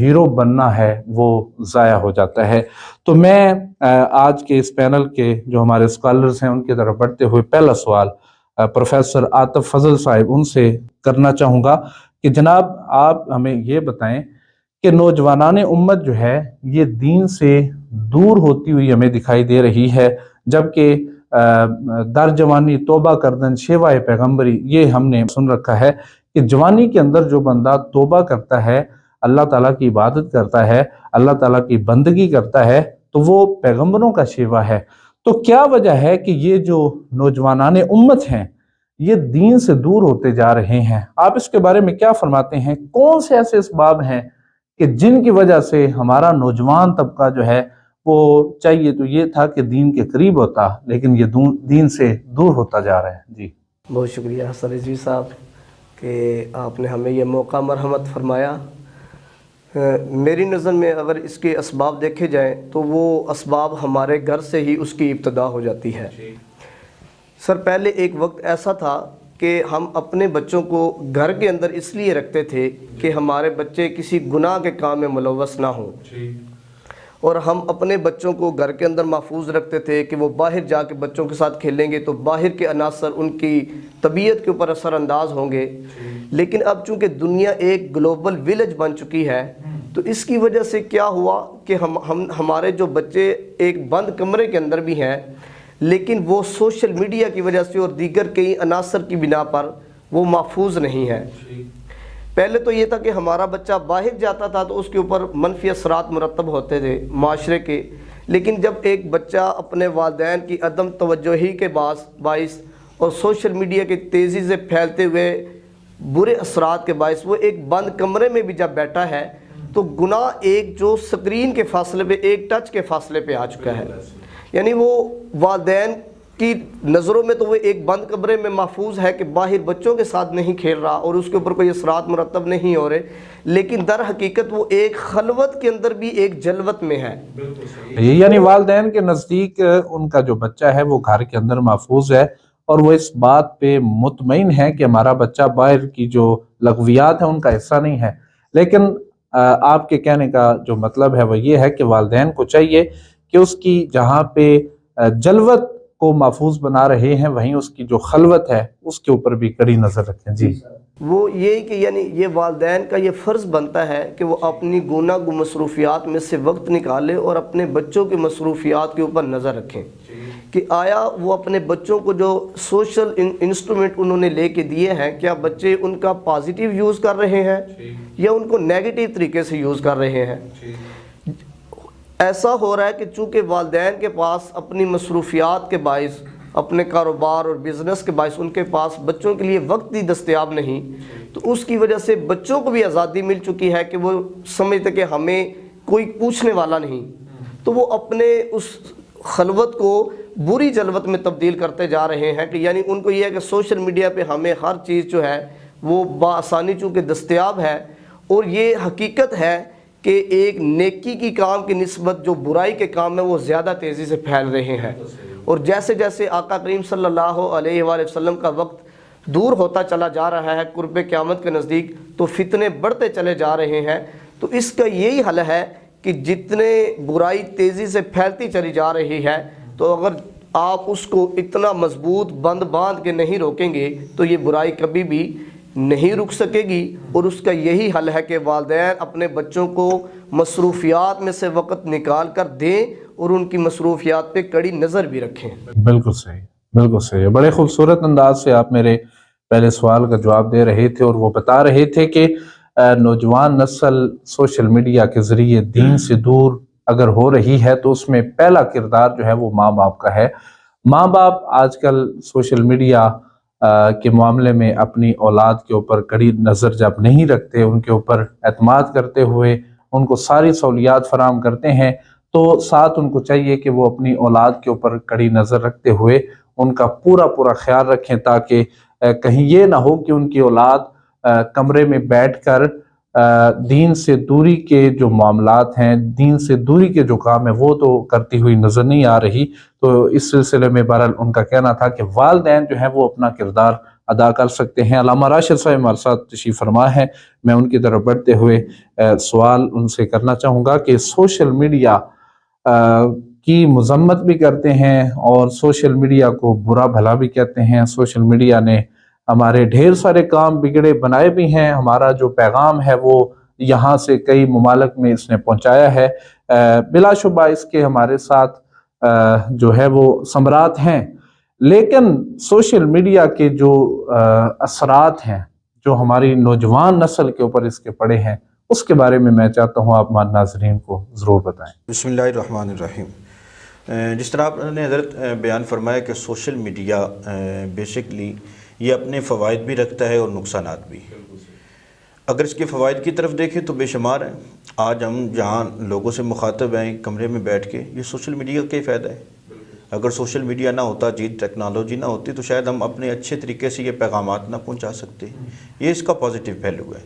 Hero بننا ہے وہ ضائع ہو جاتا ہے۔ تو میں آج کے اس پینل کے جو ہمارے اسکالرز ہیں ان کی طرف بڑھتے ہوئے پہلا سوال پروفیسر عاطف فضل صاحب ان سے کرنا چاہوں گا کہ جناب آپ ہمیں یہ بتائیں کہ نوجوانان امت جو ہے یہ دین سے دور ہوتی ہوئی ہمیں دکھائی دے رہی ہے، جبکہ در جوانی توبہ کردن شیوائے پیغمبری یہ ہم نے سن رکھا ہے کہ جوانی کے اندر جو بندہ توبہ کرتا ہے، اللہ تعالیٰ کی عبادت کرتا ہے، اللہ تعالیٰ کی بندگی کرتا ہے تو وہ پیغمبروں کا شیوا ہے۔ تو کیا وجہ ہے کہ یہ جو نوجوانان امت ہیں یہ دین سے دور ہوتے جا رہے ہیں؟ آپ اس کے بارے میں کیا فرماتے ہیں؟ کون سے ایسے اسباب ہیں کہ جن کی وجہ سے ہمارا نوجوان طبقہ جو ہے وہ چاہیے تو یہ تھا کہ دین کے قریب ہوتا لیکن یہ دین سے دور ہوتا جا رہا ہے؟ جی بہت شکریہ حسن رضوی صاحب کہ آپ نے ہمیں یہ موقع مرحمت فرمایا۔ میری نظر میں اگر اس کے اسباب دیکھے جائیں تو وہ اسباب ہمارے گھر سے ہی اس کی ابتدا ہو جاتی ہے۔ سر پہلے ایک وقت ایسا تھا کہ ہم اپنے بچوں کو گھر کے اندر اس لیے رکھتے تھے کہ ہمارے بچے کسی گناہ کے کام میں ملوث نہ ہوں، اور ہم اپنے بچوں کو گھر کے اندر محفوظ رکھتے تھے کہ وہ باہر جا کے بچوں کے ساتھ کھیلیں گے تو باہر کے عناصر ان کی طبیعت کے اوپر اثر انداز ہوں گے۔ لیکن اب چونکہ دنیا ایک گلوبل ویلیج بن چکی ہے تو اس کی وجہ سے کیا ہوا کہ ہمارے جو بچے ایک بند کمرے کے اندر بھی ہیں لیکن وہ سوشل میڈیا کی وجہ سے اور دیگر کئی عناصر کی بنا پر وہ محفوظ نہیں ہے۔ پہلے تو یہ تھا کہ ہمارا بچہ باہر جاتا تھا تو اس کے اوپر منفی اثرات مرتب ہوتے تھے معاشرے کے، لیکن جب ایک بچہ اپنے والدین کی عدم توجہی کے باعث اور سوشل میڈیا کی تیزی سے پھیلتے ہوئے برے اثرات کے باعث وہ ایک بند کمرے میں بھی جب بیٹھا ہے تو گناہ ایک جو سکرین کے فاصلے پہ ایک ٹچ کے فاصلے پہ آ چکا ہے، یعنی وہ والدین کی نظروں میں تو وہ ایک بند کمرے میں محفوظ ہے کہ باہر بچوں کے ساتھ نہیں کھیل رہا اور اس کے اوپر کوئی اثرات مرتب نہیں ہو رہے، لیکن در حقیقت وہ ایک خلوت کے اندر بھی ایک جلوت میں ہے۔ یعنی والدین کے نزدیک ان کا جو بچہ ہے وہ گھر کے اندر محفوظ ہے اور وہ اس بات پہ مطمئن ہے کہ ہمارا بچہ باہر کی جو لغویات ہیں ان کا حصہ نہیں ہے، لیکن آپ کے کہنے کا جو مطلب ہے وہ یہ ہے کہ والدین کو چاہیے کہ اس کی جہاں پہ جلوت کو محفوظ بنا رہے ہیں وہیں اس کی جو خلوت ہے اس کے اوپر بھی کڑی نظر رکھیں۔ جی وہ یہ کہ یعنی یہ والدین کا یہ فرض بنتا ہے کہ وہ اپنی گناہ گو مصروفیات میں سے وقت نکالے اور اپنے بچوں کے مصروفیات کے اوپر نظر رکھیں کہ آیا وہ اپنے بچوں کو جو سوشل انسٹرومنٹ انہوں نے لے کے دیے ہیں کیا بچے ان کا پازیٹیو یوز کر رہے ہیں یا ان کو نیگیٹو طریقے سے یوز کر رہے ہیں۔ ایسا ہو رہا ہے کہ چونکہ والدین کے پاس اپنی مصروفیات کے باعث اپنے کاروبار اور بزنس کے باعث ان کے پاس بچوں کے لیے وقت ہی دستیاب نہیں، تو اس کی وجہ سے بچوں کو بھی آزادی مل چکی ہے کہ وہ سمجھتے کہ ہمیں کوئی پوچھنے والا نہیں، تو وہ اپنے اس خلوت کو بری جلوت میں تبدیل کرتے جا رہے ہیں کہ یعنی ان کو یہ ہے کہ سوشل میڈیا پہ ہمیں ہر چیز جو ہے وہ بآسانی چونکہ دستیاب ہے، اور یہ حقیقت ہے کہ ایک نیکی کی کام کی نسبت جو برائی کے کام ہے وہ زیادہ تیزی سے پھیل رہے ہیں، اور جیسے جیسے آقا کریم صلی اللہ علیہ وآلہ وسلم کا وقت دور ہوتا چلا جا رہا ہے قرب قیامت کے نزدیک تو فتنے بڑھتے چلے جا رہے ہیں، تو اس کا یہی حل ہے کہ جتنے برائی تیزی سے پھیلتی چلی جا رہی ہے تو اگر آپ اس کو اتنا مضبوط بند باندھ کے نہیں روکیں گے تو یہ برائی کبھی بھی نہیں رک سکے گی، اور اس کا یہی حل ہے کہ والدین اپنے بچوں کو مصروفیات میں سے وقت نکال کر دیں اور ان کی مصروفیات پہ کڑی نظر بھی رکھیں۔ بالکل صحیح، بالکل صحیح۔ بڑے خوبصورت انداز سے آپ میرے پہلے سوال کا جواب دے رہے تھے اور وہ بتا رہے تھے کہ نوجوان نسل سوشل میڈیا کے ذریعے دین سے دور اگر ہو رہی ہے تو اس میں پہلا کردار جو ہے وہ ماں باپ کا ہے۔ ماں باپ آج کل سوشل میڈیا کے معاملے میں اپنی اولاد کے اوپر کڑی نظر جب نہیں رکھتے، ان کے اوپر اعتماد کرتے ہوئے ان کو ساری سہولیات فراہم کرتے ہیں، تو ساتھ ان کو چاہیے کہ وہ اپنی اولاد کے اوپر کڑی نظر رکھتے ہوئے ان کا پورا خیال رکھیں تاکہ کہیں یہ نہ ہو کہ ان کی اولاد کمرے میں بیٹھ کر دین سے دوری کے جو معاملات ہیں، دین سے دوری کے جو کام ہیں وہ تو کرتی ہوئی نظر نہیں آ رہی۔ تو اس سلسلے میں بہرحال ان کا کہنا تھا کہ والدین جو ہیں وہ اپنا کردار ادا کر سکتے ہیں۔ علامہ راشد صاحب ہمارے ساتھ تشریف فرما ہے، میں ان کی طرف بڑھتے ہوئے سوال ان سے کرنا چاہوں گا کہ سوشل میڈیا کی مذمت بھی کرتے ہیں اور سوشل میڈیا کو برا بھلا بھی کہتے ہیں۔ سوشل میڈیا نے ہمارے ڈھیر سارے کام بگڑے بنائے بھی ہیں، ہمارا جو پیغام ہے وہ یہاں سے کئی ممالک میں اس نے پہنچایا ہے۔ بلا شبہ اس کے ہمارے ساتھ جو ہے وہ ثمرات ہیں، لیکن سوشل میڈیا کے جو اثرات ہیں جو ہماری نوجوان نسل کے اوپر اس کے پڑے ہیں، اس کے بارے میں چاہتا ہوں آپ ہمارے ناظرین کو ضرور بتائیں۔ بسم اللہ الرحمن الرحیم۔ جس طرح آپ نے حضرت بیان فرمایا کہ سوشل میڈیا بیسکلی یہ اپنے فوائد بھی رکھتا ہے اور نقصانات بھی۔ اگر اس کے فوائد کی طرف دیکھیں تو بے شمار ہیں۔ آج ہم جہاں لوگوں سے مخاطب ہیں کمرے میں بیٹھ کے، یہ سوشل میڈیا کا ہی فائدہ ہے۔ اگر سوشل میڈیا نہ ہوتا، جدید ٹیکنالوجی نہ ہوتی، تو شاید ہم اپنے اچھے طریقے سے یہ پیغامات نہ پہنچا سکتے۔ یہ اس کا پازیٹیو پہلو ہے۔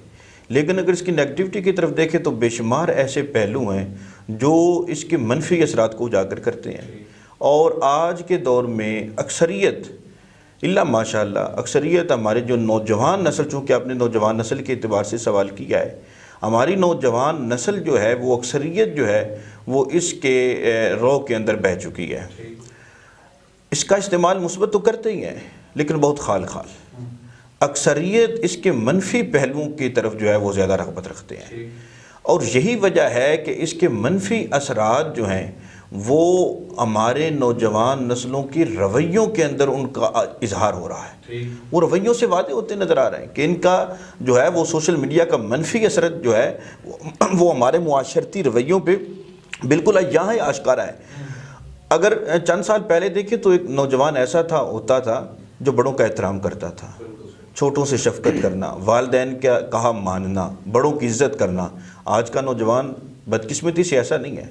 لیکن اگر اس کی نیگیٹیوٹی کی طرف دیکھیں تو بے شمار ایسے پہلو ہیں جو اس کے منفی اثرات کو اجاگر کرتے ہیں، اور آج کے دور میں اکثریت اللہ ماشاءاللہ اکثریت ہمارے جو نوجوان نسل، چونکہ آپ نے نوجوان نسل کے اعتبار سے سوال کیا ہے، ہماری نوجوان نسل جو ہے وہ اکثریت جو ہے وہ اس کے رو کے اندر بہہ چکی ہے۔ اس کا استعمال مثبت تو کرتے ہی ہیں لیکن بہت خال خال۔ اکثریت اس کے منفی پہلوؤں کی طرف جو ہے وہ زیادہ رغبت رکھتے ہیں، اور یہی وجہ ہے کہ اس کے منفی اثرات جو ہیں وہ ہمارے نوجوان نسلوں کی رویوں کے اندر ان کا اظہار ہو رہا ہے۔ وہ رویوں سے واضح ہوتے نظر آ رہے ہیں کہ ان کا جو ہے وہ سوشل میڈیا کا منفی اثر جو ہے وہ ہمارے معاشرتی رویوں پہ بالکل یہاں آشکارا ہے۔ اگر چند سال پہلے دیکھیں تو ایک نوجوان ایسا ہوتا تھا جو بڑوں کا احترام کرتا تھا، چھوٹوں سے شفقت کرنا، والدین کا کہا ماننا، بڑوں کی عزت کرنا۔ آج کا نوجوان بدقسمتی سے ایسا نہیں ہے۔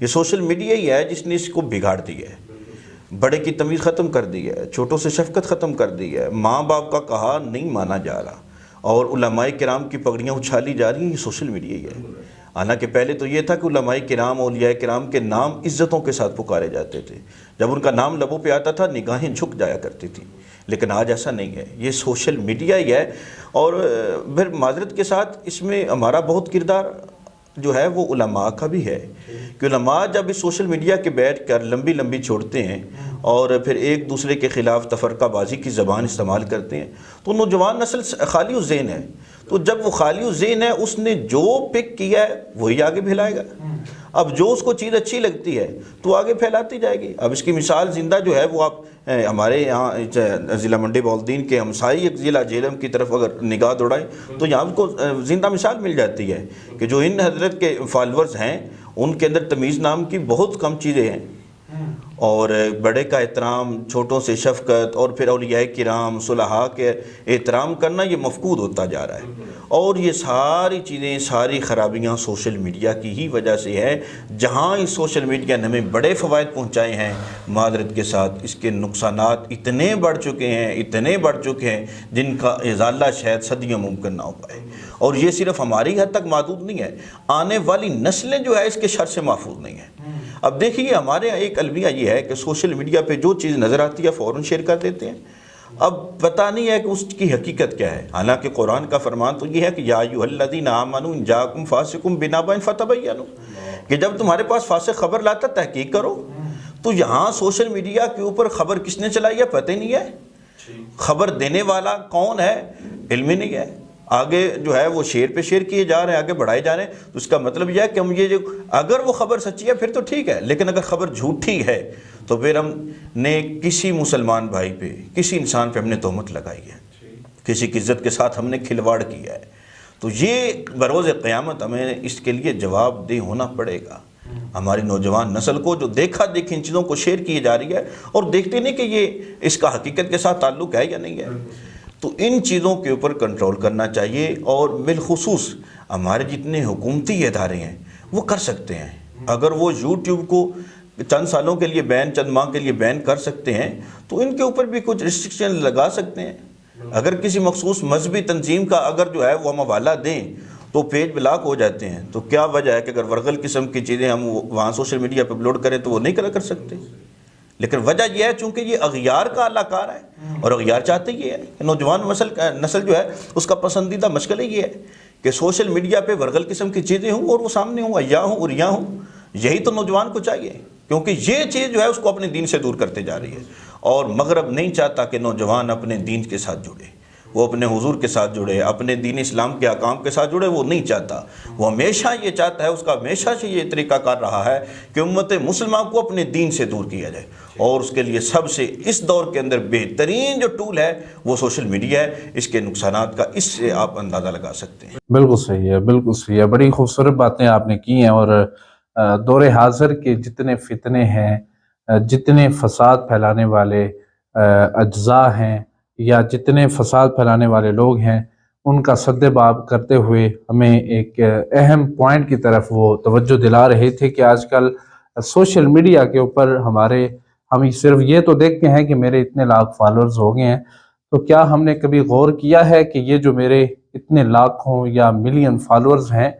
یہ سوشل میڈیا ہی ہے جس نے اس کو بگاڑ دیا ہے، بڑے کی تمیز ختم کر دی ہے، چھوٹوں سے شفقت ختم کر دی ہے، ماں باپ کا کہا نہیں مانا جا رہا، اور علماء کرام کی پگڑیاں اچھالی جا رہی ہیں۔ یہ سوشل میڈیا ہی ہے۔ حالانکہ پہلے تو یہ تھا کہ علماء کرام، اولیاء کرام کے نام عزتوں کے ساتھ پکارے جاتے تھے، جب ان کا نام لبوں پہ آتا تھا نگاہیں جھک جایا کرتی تھی، لیکن آج ایسا نہیں ہے۔ یہ سوشل میڈیا ہی ہے، اور پھر معذرت کے ساتھ اس میں ہمارا بہت کردار جو ہے وہ علماء کا بھی ہے، کہ علماء جب اس سوشل میڈیا کے بیٹھ کر لمبی لمبی چھوڑتے ہیں اور پھر ایک دوسرے کے خلاف تفرقہ بازی کی زبان استعمال کرتے ہیں، تو نوجوان نسل خالی و ذہن ہے۔ تو جب وہ خالی و ذہن ہے، اس نے جو پک کیا ہے وہی آگے پھیلائے گا۔ اب جو اس کو چیز اچھی لگتی ہے تو آگے پھیلاتی جائے گی۔ اب اس کی مثال زندہ جو ہے وہ آپ ہمارے یہاں ضلع منڈی بہاؤالدین کے ہمسائی ایک ضلع جہلم کی طرف اگر نگاہ دوڑائیں تو یہاں کو زندہ مثال مل جاتی ہے کہ جو ان حضرت کے فالورز ہیں ان کے اندر تمیز نام کی بہت کم چیزیں ہیں، اور بڑے کا احترام، چھوٹوں سے شفقت، اور پھر اولیاء کرام صلحاء کے احترام کرنا یہ مفقود ہوتا جا رہا ہے۔ اور یہ ساری چیزیں، ساری خرابیاں سوشل میڈیا کی ہی وجہ سے ہے۔ جہاں اس سوشل میڈیا نے ہمیں بڑے فوائد پہنچائے ہیں، معذرت کے ساتھ اس کے نقصانات اتنے بڑھ چکے ہیں جن کا ازالہ شاید صدیوں ممکن نہ ہو پائے۔ اور یہ صرف ہماری حد تک محدود نہیں ہے، آنے والی نسلیں جو ہے اس کے شر سے محفوظ نہیں ہیں۔ اب دیکھیے ہمارے یہاں ایک المیہ یہ ہے کہ سوشل میڈیا پہ جو چیز نظر آتی ہے فوراً شیئر کر دیتے ہیں۔ اب پتہ نہیں ہے کہ اس کی حقیقت کیا ہے، حالانکہ قرآن کا فرمان تو یہ ہے کہ یا ایھا الذین آمنوا ان جاءکم فاسق بنبأ فتبینوا، کہ جب تمہارے پاس فاسق خبر لاتا تحقیق کرو۔ تو یہاں سوشل میڈیا کے اوپر خبر کس نے چلائی ہے پتہ ہی نہیں ہے، خبر دینے والا کون ہے علم ہی نہیں ہے، آگے جو ہے وہ شیئر پہ شیئر کیے جا رہے ہیں، آگے بڑھائے جا رہے ہیں۔ تو اس کا مطلب یہ ہے کہ ہم یہ جو اگر وہ خبر سچی ہے پھر تو ٹھیک ہے، لیکن اگر خبر جھوٹی ہے تو پھر ہم نے کسی مسلمان بھائی پہ، کسی انسان پہ ہم نے تہمت لگائی ہے، کسی کی عزت کے ساتھ ہم نے کھلواڑ کیا ہے۔ تو یہ بروز قیامت ہمیں اس کے لیے جواب دہ ہونا پڑے گا۔ ہماری نوجوان نسل کو جو دیکھا دیکھی ان چیزوں کو شیئر کی جا رہی ہے، اور دیکھتے نہیں کہ یہ اس کا حقیقت کے ساتھ تعلق ہے یا نہیں ہے، تو ان چیزوں کے اوپر کنٹرول کرنا چاہیے۔ اور بالخصوص ہمارے جتنے حکومتی ادارے ہیں وہ کر سکتے ہیں، اگر وہ یوٹیوب کو چند سالوں کے لیے بین، چند ماہ کے لیے بین کر سکتے ہیں تو ان کے اوپر بھی کچھ ریسٹرکشن لگا سکتے ہیں۔ اگر کسی مخصوص مذہبی تنظیم کا اگر جو ہے وہ ہم حوالہ دیں تو پیج بلاک ہو جاتے ہیں، تو کیا وجہ ہے کہ اگر ورغل قسم کی چیزیں ہم وہاں سوشل میڈیا پہ اپلوڈ کریں تو وہ نہیں کر سکتے؟ لیکن وجہ یہ ہے چونکہ یہ اغیار کا اعلیٰ کار ہے، اور اغیار چاہتے یہ ہے کہ نوجوان نسل جو ہے اس کا پسندیدہ مشغلہ یہ ہے کہ سوشل میڈیا پہ ورگل قسم کی چیزیں ہوں اور وہ سامنے ہوں، عیاں ہوں، اریاں ہوں. یہی تو نوجوان کو چاہیے، کیونکہ یہ چیز جو ہے اس کو اپنے دین سے دور کرتے جا رہی ہے. اور مغرب نہیں چاہتا کہ نوجوان اپنے دین کے ساتھ جڑے، وہ اپنے حضور کے ساتھ جڑے، اپنے دین اسلام کے احکام کے ساتھ جڑے. وہ نہیں چاہتا. وہ ہمیشہ یہ چاہتا ہے، اس کا ہمیشہ سے یہ طریقہ کار رہا ہے کہ امت مسلمہ کو اپنے دین سے دور کیا جائے. اور اس کے لیے سب سے اس دور کے اندر بہترین جو ٹول ہے وہ سوشل میڈیا ہے. اس کے نقصانات کا اس سے آپ اندازہ لگا سکتے ہیں. بالکل صحیح ہے، بالکل صحیح ہے. بڑی خوبصورت باتیں آپ نے کی ہیں. اور دور حاضر کے جتنے فتنے ہیں، جتنے فساد پھیلانے والے اجزاء ہیں، یا جتنے فساد پھیلانے والے لوگ ہیں، ان کا سد باب کرتے ہوئے ہمیں ایک اہم پوائنٹ کی طرف وہ توجہ دلا رہے تھے کہ آج کل سوشل میڈیا کے اوپر ہم صرف یہ تو دیکھتے ہیں کہ میرے اتنے لاکھ فالورز ہو گئے ہیں، تو کیا ہم نے کبھی غور کیا ہے کہ یہ جو میرے اتنے لاکھوں یا ملین فالورز ہیں،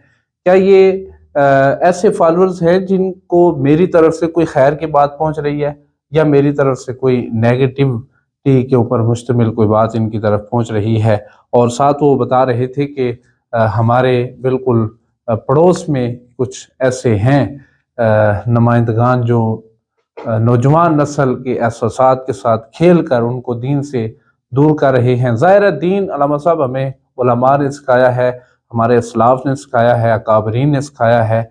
کیا یہ ایسے فالورز ہیں جن کو میری طرف سے کوئی خیر کی بات پہنچ رہی ہے، یا میری طرف سے کوئی نیگیٹیوٹی کے اوپر مشتمل کوئی بات ان کی طرف پہنچ رہی ہے. اور ساتھ وہ بتا رہے تھے کہ ہمارے بالکل پڑوس میں کچھ ایسے ہیں نمائندگان جو نوجوان نسل کے احساسات کے ساتھ کھیل کر ان کو دین سے دور کر رہے ہیں. ظاہر دین علامہ صاحب ہمیں علماء نے سکھایا ہے، ہمارے اسلاف نے سکھایا ہے، اکابرین نے سکھایا ہے.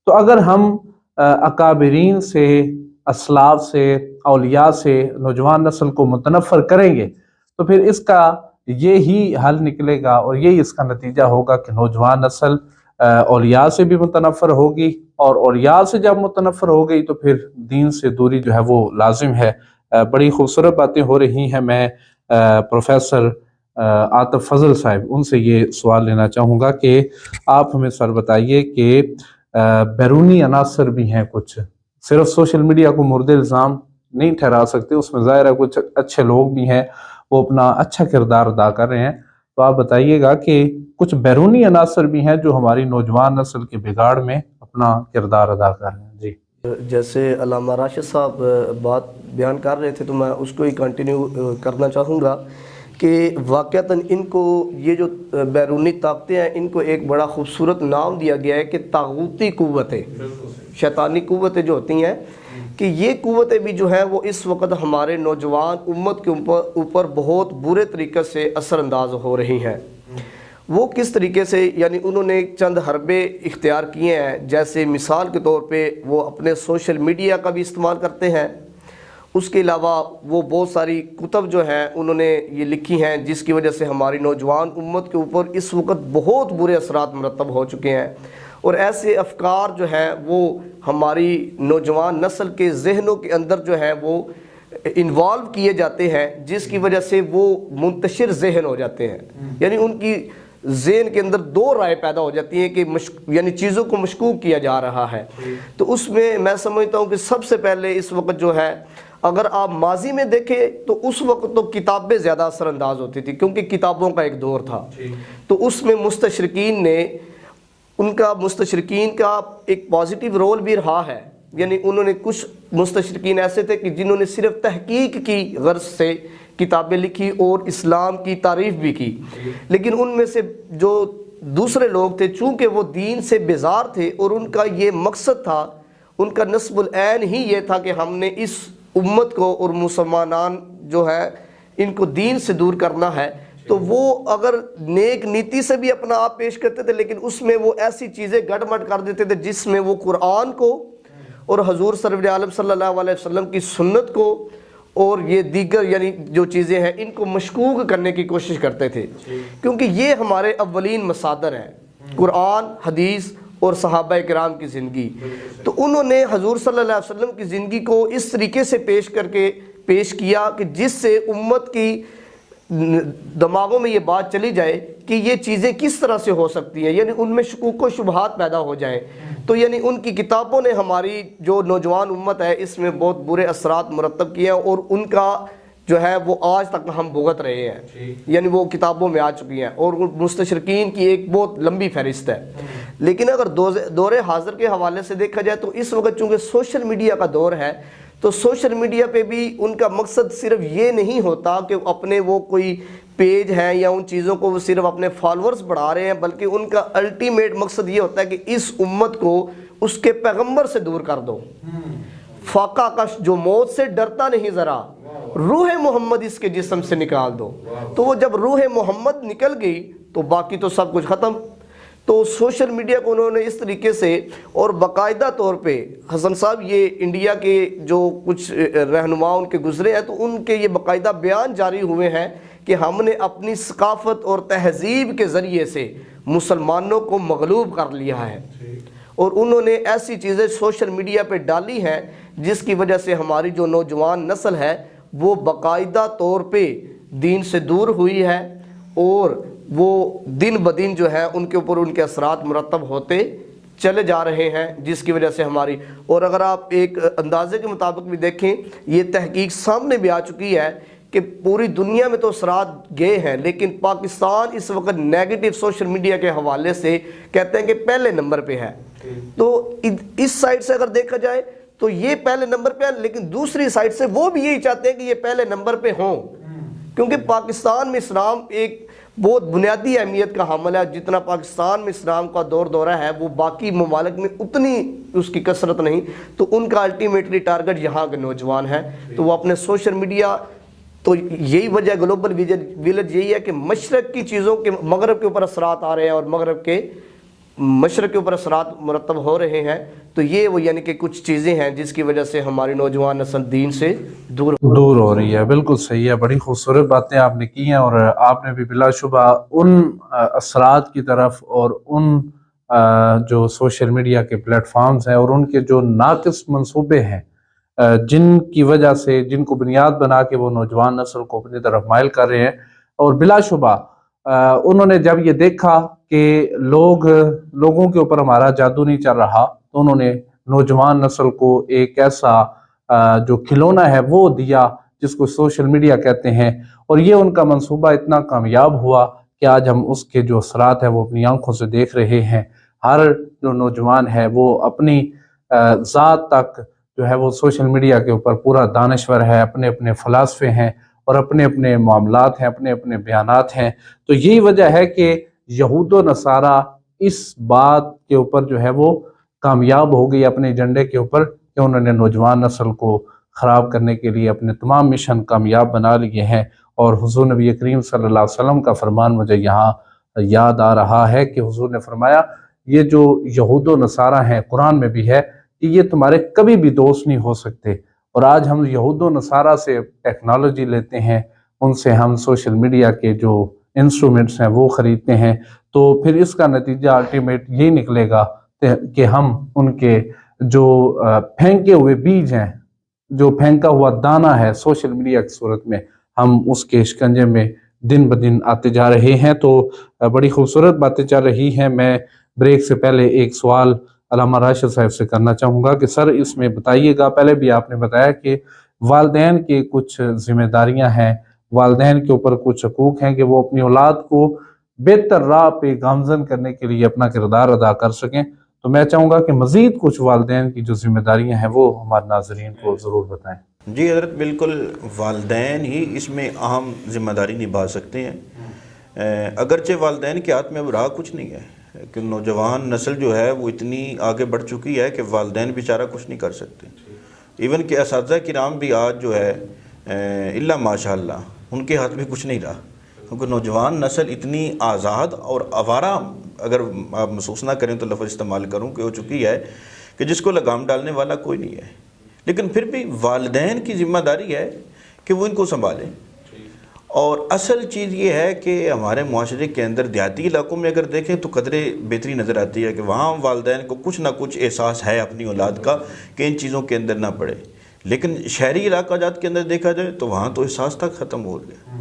تو اگر ہم اکابرین سے، اسلاف سے، اولیاء سے نوجوان نسل کو متنفر کریں گے تو پھر اس کا یہی حل نکلے گا، اور یہی اس کا نتیجہ ہوگا کہ نوجوان نسل اولیاء سے بھی متنفر ہوگی، اور اولیاء سے جب متنفر ہو گئی تو پھر دین سے دوری جو ہے وہ لازم ہے. بڑی خوبصورت باتیں ہو رہی ہیں. میں پروفیسر عاطف فضل صاحب ان سے یہ سوال لینا چاہوں گا کہ آپ ہمیں سر بتائیے کہ بیرونی عناصر بھی ہیں کچھ، صرف سوشل میڈیا کو مورد الزام نہیں ٹھہرا سکتے، اس میں ظاہر ہے کچھ اچھے لوگ بھی ہیں، وہ اپنا اچھا کردار ادا کر رہے ہیں. تو آپ بتائیے گا کہ کچھ بیرونی عناصر بھی ہیں جو ہماری نوجوان نسل کے بگاڑ میں اپنا کردار ادا کر رہے ہیں. جی، جیسے علامہ راشد صاحب بات بیان کر رہے تھے تو میں اس کو ہی کنٹینیو کرنا چاہوں گا کہ واقعتاً ان کو یہ جو بیرونی طاقتیں ہیں ان کو ایک بڑا خوبصورت نام دیا گیا ہے کہ طاغوتی قوتیں، شیطانی قوتیں جو ہوتی ہیں، کہ یہ قوتیں بھی جو ہیں وہ اس وقت ہمارے نوجوان امت کے اوپر بہت برے طریقے سے اثر انداز ہو رہی ہیں. وہ کس طریقے سے، یعنی انہوں نے چند حربے اختیار کیے ہیں. جیسے مثال کے طور پہ وہ اپنے سوشل میڈیا کا بھی استعمال کرتے ہیں. اس کے علاوہ وہ بہت ساری کتب جو ہیں انہوں نے یہ لکھی ہیں جس کی وجہ سے ہماری نوجوان امت کے اوپر اس وقت بہت برے اثرات مرتب ہو چکے ہیں. اور ایسے افکار جو ہیں وہ ہماری نوجوان نسل کے ذہنوں کے اندر جو ہیں وہ انوالو کیے جاتے ہیں، جس کی وجہ سے وہ منتشر ذہن ہو جاتے ہیں. یعنی ان کی ذہن کے اندر دو رائے پیدا ہو جاتی ہیں کہ یعنی چیزوں کو مشکوک کیا جا رہا ہے. تو اس میں سمجھتا ہوں کہ سب سے پہلے اس وقت جو ہے، اگر آپ ماضی میں دیکھیں تو اس وقت تو کتابیں زیادہ اثر انداز ہوتی تھی کیونکہ کتابوں کا ایک دور تھا. تو اس میں مستشرقین کا ایک پازیٹیو رول بھی رہا ہے. یعنی انہوں نے کچھ مستشرقین ایسے تھے کہ جنہوں نے صرف تحقیق کی غرض سے کتابیں لکھی اور اسلام کی تعریف بھی کی. لیکن ان میں سے جو دوسرے لوگ تھے چونکہ وہ دین سے بیزار تھے اور ان کا یہ مقصد تھا، ان کا نصب العین ہی یہ تھا کہ ہم نے اس امت کو اور مسلمانان جو ہے ان کو دین سے دور کرنا ہے. تو وہ اگر نیک نیتی سے بھی اپنا آپ پیش کرتے تھے لیکن اس میں وہ ایسی چیزیں گڑمٹ کر دیتے تھے جس میں وہ قرآن کو اور حضور سرور عالم صلی اللہ علیہ وسلم کی سنت کو اور یہ دیگر یعنی جو چیزیں ہیں ان کو مشکوک کرنے کی کوشش کرتے تھے. کیونکہ یہ ہمارے اولین مصادر ہیں، قرآن، حدیث اور صحابہ کرام کی زندگی. تو انہوں نے حضور صلی اللہ علیہ وسلم کی زندگی کو اس طریقے سے پیش کیا کہ جس سے امت کی دماغوں میں یہ بات چلی جائے کہ یہ چیزیں کس طرح سے ہو سکتی ہیں، یعنی ان میں شکوک و شبہات پیدا ہو جائیں. تو یعنی ان کی کتابوں نے ہماری جو نوجوان امت ہے اس میں بہت برے اثرات مرتب کیے ہیں اور ان کا جو ہے وہ آج تک ہم بھگت رہے ہیں. یعنی وہ کتابوں میں آ چکی ہیں اور مستشرقین کی ایک بہت لمبی فہرست ہے. لیکن اگر دور حاضر کے حوالے سے دیکھا جائے تو اس وقت چونکہ سوشل میڈیا کا دور ہے تو سوشل میڈیا پہ بھی ان کا مقصد صرف یہ نہیں ہوتا کہ اپنے وہ کوئی پیج ہیں یا ان چیزوں کو وہ صرف اپنے فالورز بڑھا رہے ہیں، بلکہ ان کا الٹیمیٹ مقصد یہ ہوتا ہے کہ اس امت کو اس کے پیغمبر سے دور کر دو۔ فاقہ کش جو موت سے ڈرتا نہیں ذرا، روح محمد اس کے جسم سے نکال دو۔ تو وہ جب روح محمد نکل گئی تو باقی تو سب کچھ ختم۔ تو سوشل میڈیا کو انہوں نے اس طریقے سے، اور باقاعدہ طور پہ حسن صاحب یہ انڈیا کے جو کچھ رہنما ان کے گزرے ہیں تو ان کے یہ باقاعدہ بیان جاری ہوئے ہیں کہ ہم نے اپنی ثقافت اور تہذیب کے ذریعے سے مسلمانوں کو مغلوب کر لیا ہے، اور انہوں نے ایسی چیزیں سوشل میڈیا پہ ڈالی ہیں جس کی وجہ سے ہماری جو نوجوان نسل ہے وہ باقاعدہ طور پہ دین سے دور ہوئی ہے، اور وہ دن بدن جو ہے ان کے اوپر ان کے اثرات مرتب ہوتے چلے جا رہے ہیں، جس کی وجہ سے ہماری، اور اگر آپ ایک اندازے کے مطابق بھی دیکھیں، یہ تحقیق سامنے بھی آ چکی ہے کہ پوری دنیا میں تو اثرات گئے ہیں، لیکن پاکستان اس وقت نیگیٹو سوشل میڈیا کے حوالے سے کہتے ہیں کہ پہلے نمبر پہ ہے۔ تو اس سائڈ سے اگر دیکھا جائے تو یہ پہلے نمبر پہ ہے، لیکن دوسری سائڈ سے وہ بھی یہی چاہتے ہیں کہ یہ پہلے نمبر پہ ہوں، کیونکہ پاکستان میں اسلام ایک بہت بنیادی اہمیت کا حامل ہے۔ جتنا پاکستان میں اسلام کا دورہ ہے وہ باقی ممالک میں اتنی اس کی کثرت نہیں، تو ان کا الٹیمیٹلی ٹارگٹ یہاں کے نوجوان ہیں، تو وہ اپنے سوشل میڈیا، تو یہی وجہ گلوبل ویلیج یہی ہے کہ مشرق کی چیزوں کے مغرب کے اوپر اثرات آ رہے ہیں اور مغرب کے مشرق کے اوپر اثرات مرتب ہو رہے ہیں۔ تو یہ وہ یعنی کہ کچھ چیزیں ہیں جس کی وجہ سے ہماری نوجوان نسل دین سے دور ہو رہی ہے۔ بالکل صحیح ہے، بڑی خوبصورت باتیں آپ نے کی ہیں، اور آپ نے بھی بلا شبہ ان اثرات کی طرف اور ان جو سوشل میڈیا کے پلیٹ فارمز ہیں اور ان کے جو ناقص منصوبے ہیں جن کی وجہ سے، جن کو بنیاد بنا کے وہ نوجوان نسل کو اپنی طرف مائل کر رہے ہیں، اور بلا شبہ انہوں نے جب یہ دیکھا کہ لوگوں کے اوپر ہمارا جادو نہیں چل رہا، تو انہوں نے نوجوان نسل کو ایک ایسا جو کھلونا ہے وہ دیا جس کو سوشل میڈیا کہتے ہیں، اور یہ ان کا منصوبہ اتنا کامیاب ہوا کہ آج ہم اس کے جو اثرات ہیں وہ اپنی آنکھوں سے دیکھ رہے ہیں۔ ہر جو نوجوان ہے وہ اپنی ذات تک جو ہے وہ سوشل میڈیا کے اوپر پورا دانشور ہے، اپنے اپنے فلاسفے ہیں اور اپنے اپنے معاملات ہیں، اپنے اپنے بیانات ہیں۔ تو یہی وجہ ہے کہ یہود و نصارہ اس بات کے اوپر جو ہے وہ کامیاب ہو گئی اپنے ایجنڈے کے اوپر کہ انہوں نے نوجوان نسل کو خراب کرنے کے لیے اپنے تمام مشن کامیاب بنا لیے ہیں۔ اور حضور نبی کریم صلی اللہ علیہ وسلم کا فرمان مجھے یہاں یاد آ رہا ہے کہ حضور نے فرمایا، یہ جو یہود و نصارہ ہیں، قرآن میں بھی ہے کہ یہ تمہارے کبھی بھی دوست نہیں ہو سکتے، اور آج ہم یہود و نصارہ سے ٹیکنالوجی لیتے ہیں، ان سے ہم سوشل میڈیا کے جو انسٹرومنٹس ہیں وہ خریدتے ہیں، تو پھر اس کا نتیجہ الٹیمیٹ یہی نکلے گا کہ ہم ان کے جو پھینکے ہوئے بیج ہیں، جو پھینکا ہوا دانہ ہے سوشل میڈیا کی صورت میں، ہم اس کے شکنجے میں دن بدن آتے جا رہے ہیں۔ تو بڑی خوبصورت باتیں چل رہی ہیں۔ میں بریک سے پہلے ایک سوال علامہ راشد صاحب سے کرنا چاہوں گا کہ سر اس میں بتائیے گا، پہلے بھی آپ نے بتایا کہ والدین کے کچھ ذمہ داریاں ہیں، والدین کے اوپر کچھ حقوق ہیں کہ وہ اپنی اولاد کو بہتر راہ پہ گامزن کرنے کے لیے اپنا کردار ادا کر سکیں، تو میں چاہوں گا کہ مزید کچھ والدین کی جو ذمہ داریاں ہیں وہ ہمارے ناظرین کو ضرور بتائیں۔ جی حضرت، بالکل والدین ہی اس میں اہم ذمہ داری نبھا سکتے ہیں، اگرچہ والدین کے ہاتھ میں اب رہا کچھ نہیں ہے کہ نوجوان نسل جو ہے وہ اتنی آگے بڑھ چکی ہے کہ والدین بیچارہ کچھ نہیں کر سکتے، ایون کہ اساتذہ کرام بھی آج جو ہے الا ماشاء اللہ ان کے ہاتھ میں کچھ نہیں رہا، کیونکہ نوجوان نسل اتنی آزاد اور آوارہ، اگر آپ محسوس نہ کریں تو لفظ استعمال کروں، کہ ہو چکی ہے کہ جس کو لگام ڈالنے والا کوئی نہیں ہے۔ لیکن پھر بھی والدین کی ذمہ داری ہے کہ وہ ان کو سنبھالیں، اور اصل چیز یہ ہے کہ ہمارے معاشرے کے اندر دیہاتی علاقوں میں اگر دیکھیں تو قدرے بہتری نظر آتی ہے کہ وہاں والدین کو کچھ نہ کچھ احساس ہے اپنی اولاد کا کہ ان چیزوں کے اندر نہ پڑے، لیکن شہری علاقہ جات کے اندر دیکھا جائے تو وہاں تو احساس تک ختم ہو گیا۔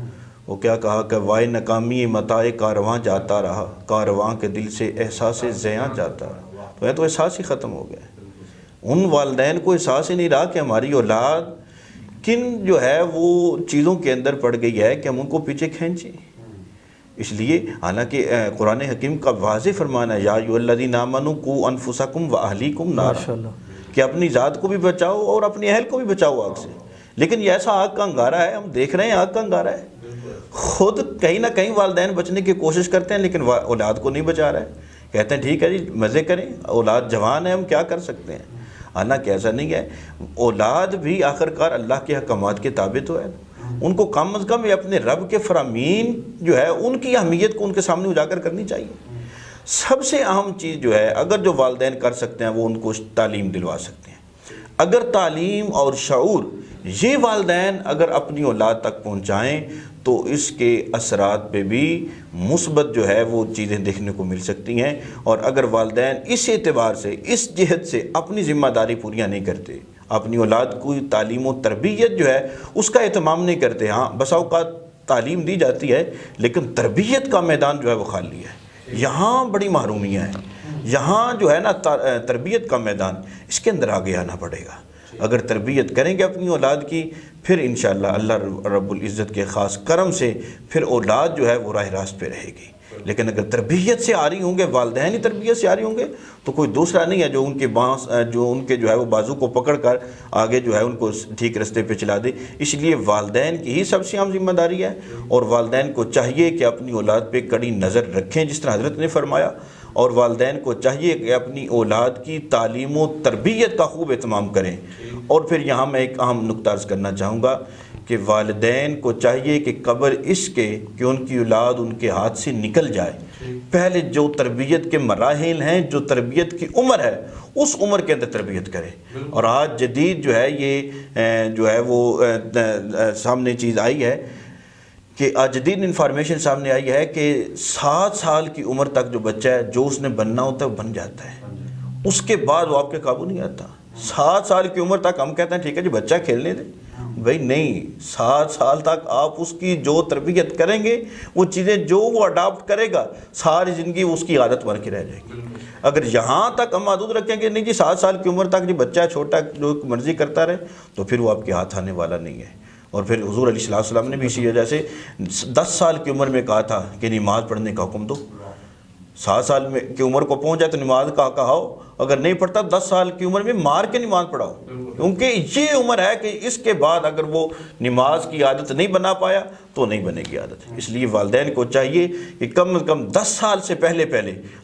وہ کیا کہا کہ وائے ناکامی متاع کارواں جاتا رہا، کارواں کے دل سے احساس زیاں جاتا رہا، تو یہ تو احساس ہی ختم ہو گیا۔ ان والدین کو احساس ہی نہیں رہا کہ ہماری اولاد کن جو ہے وہ چیزوں کے اندر پڑ گئی ہے کہ ہم ان کو پیچھے کھینچیں۔ اس لیے حالانکہ قرآن حکیم کا واضح فرمان ہے، یا ایھا الذین آمنوا قوا انفسکم واہلیکم نارا، کہ اپنی ذات کو بھی بچاؤ اور اپنی اہل کو بھی بچاؤ آگ سے. لیکن یہ ایسا آگ کا انگارہ ہے, ہم دیکھ رہے ہیں آگ کا انگارہ ہے. خود کہیں نہ کہیں والدین بچنے کی کوشش کرتے ہیں لیکن اولاد کو نہیں بچا رہا ہے. کہتے ہیں ٹھیک ہے جی مزے کریں, اولاد جوان ہے, ہم کیا کر سکتے ہیں. حالانکہ ایسا نہیں ہے, اولاد بھی آخرکار اللہ کے احکامات کے تابع تو ہے. ان کو کم از کم اپنے رب کے فرامین جو ہے ان کی اہمیت کو ان کے سامنے اجاگر کرنی چاہیے. سب سے اہم چیز جو ہے اگر جو والدین کر سکتے ہیں وہ ان کو تعلیم دلوا سکتے ہیں. اگر تعلیم اور شعور یہ والدین اگر اپنی اولاد تک پہنچائیں تو اس کے اثرات پہ بھی مثبت جو ہے وہ چیزیں دیکھنے کو مل سکتی ہیں. اور اگر والدین اس اعتبار سے اس جہت سے اپنی ذمہ داری پوریاں نہیں کرتے, اپنی اولاد کو تعلیم و تربیت جو ہے اس کا اہتمام نہیں کرتے, ہاں بسا اوقات تعلیم دی جاتی ہے لیکن تربیت کا میدان جو ہے وہ خالی ہے. یہاں بڑی محرومیاں ہیں. یہاں جو ہے نا تربیت کا میدان, اس کے اندر آگے آنا پڑے گا. اگر تربیت کریں گے اپنی اولاد کی پھر انشاءاللہ اللہ رب العزت کے خاص کرم سے پھر اولاد جو ہے وہ راہ راست پہ رہے گی. لیکن اگر تربیت سے آ رہی ہوں گے, والدین ہی تربیت سے آ رہی ہوں گے تو کوئی دوسرا نہیں ہے جو ان کے جو ہے وہ بازو کو پکڑ کر آگے جو ہے ان کو ٹھیک رستے پہ چلا دے. اس لیے والدین کی ہی سب سے اہم ذمہ داری ہے اور والدین کو چاہیے کہ اپنی اولاد پہ کڑی نظر رکھیں جس طرح حضرت نے فرمایا. اور والدین کو چاہیے کہ اپنی اولاد کی تعلیم و تربیت کا خوب اہتمام کریں. اور پھر یہاں میں ایک اہم نقطہ عرض کرنا چاہوں گا کہ والدین کو چاہیے کہ قبل اس کے کہ ان کی اولاد ان کے ہاتھ سے نکل جائے, پہلے جو تربیت کے مراحل ہیں, جو تربیت کی عمر ہے, اس عمر کے اندر تربیت کرے. اور آج جدید جو ہے یہ جو ہے وہ سامنے چیز آئی ہے کہ آج جدید انفارمیشن سامنے آئی ہے کہ 7 سال کی عمر تک جو بچہ ہے جو اس نے بننا ہوتا ہے وہ بن جاتا ہے. اس کے بعد وہ آپ کے قابو نہیں آتا. 7 سال کی عمر تک ہم کہتے ہیں ٹھیک ہے جی بچہ کھیلنے دیں, بھائی نہیں, 7 سال تک آپ اس کی جو تربیت کریں گے وہ چیزیں جو وہ اڈاپٹ کرے گا ساری زندگی اس کی عادت بن کے رہ جائے گی. اگر یہاں تک ہم محدود رکھیں گے نہیں جی 7 سال کی عمر تک جی بچہ چھوٹا جو مرضی کرتا رہے تو پھر وہ آپ کے ہاتھ آنے والا نہیں ہے. اور پھر حضور علیہ السلام نے بھی اسی وجہ سے 10 سال کی عمر میں کہا تھا کہ نماز پڑھنے کا حکم دو. 7 سال کی عمر کو پہنچ جائے تو نماز کا کہاؤ, اگر نہیں پڑھتا 10 سال کی عمر میں مار کے نماز پڑھاؤ, کیونکہ یہ عمر ہے کہ اس کے بعد اگر وہ نماز کی عادت نہیں بنا پایا تو نہیں بنے گی عادت. اس لیے والدین کو چاہیے کہ کم از کم 10 سال سے پہلے